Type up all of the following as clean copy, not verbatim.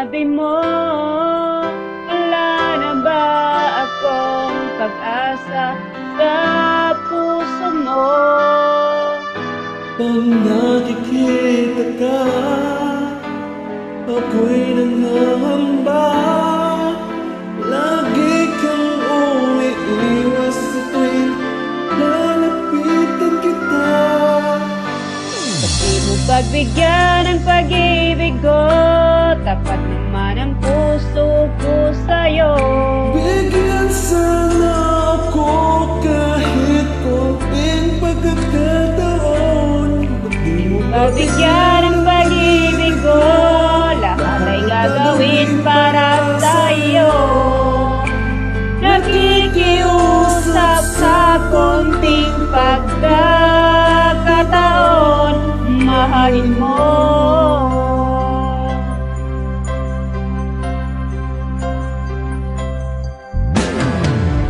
Sabi mo, wala na ba akong pag-asa sa puso mo? Pag nakikita ka, ako'y nangangamba. Lagi kang umiiwas sa tuwing lalapitan kita. Pati mo pagbigyan ng pag-ibig ko, tapat naman ang puso ko sa'yo. Bigyan sana ako kahit konting pagkakataon. Pagbigyan ng pag-ibig ko, lahat ay gagawin para sa'yo. Nakikiusap sa konting pagkakataon, mahalin mo.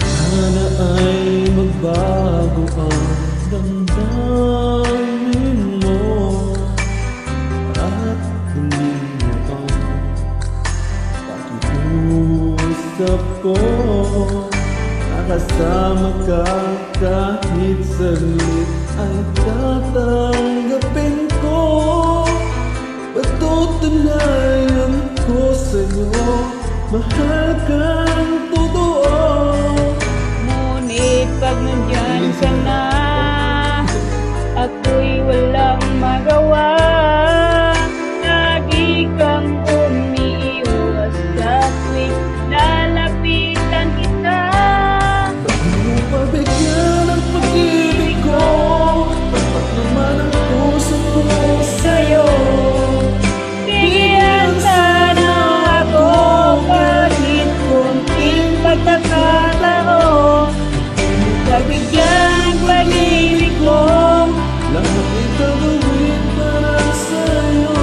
Sana ay magbago ang damdamin mo at hindi mo ang pakiusap ko. Nakasama ka kahit saglit ay tatanggapin ko. Patutunayan ko sa'yo, mahal kang totoo. Ngunit pag nandyan ka na, ako'y walang magawa. Lagi kang umiiwas sa tuwing lalapitan kita. Pabigyan ang pag-ibig ko, tapat naman ang puso ko sa'yo. Bigyan sana ako kahit kunting pagkakataon. Pagbigyan ang pag-ibig ko, Lahat ay gagawin para sa'yo.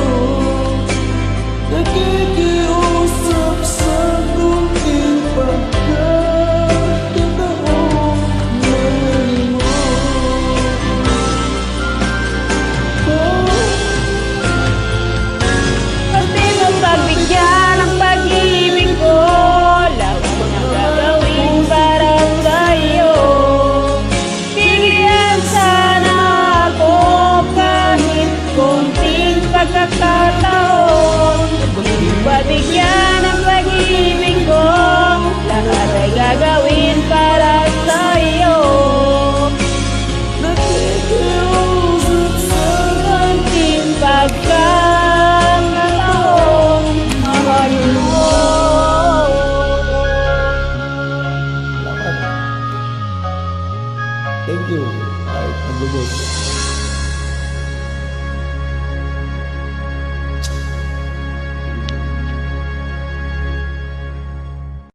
Nakikiusap sa kunting pagkakataon, mahalin mo. pati mo pagbigyan ang pag-ibig ko, lahat ang gagawin para sa'yo. Bigyan sana ako kahit konting pagkakataon. Pagbigyan ang pag-ibig ko, lahat ay gagawin para sa'yo. Nakikiusap sa Konting pagkakataon, mahalin mo. Thank you. Ay, pagbubuti.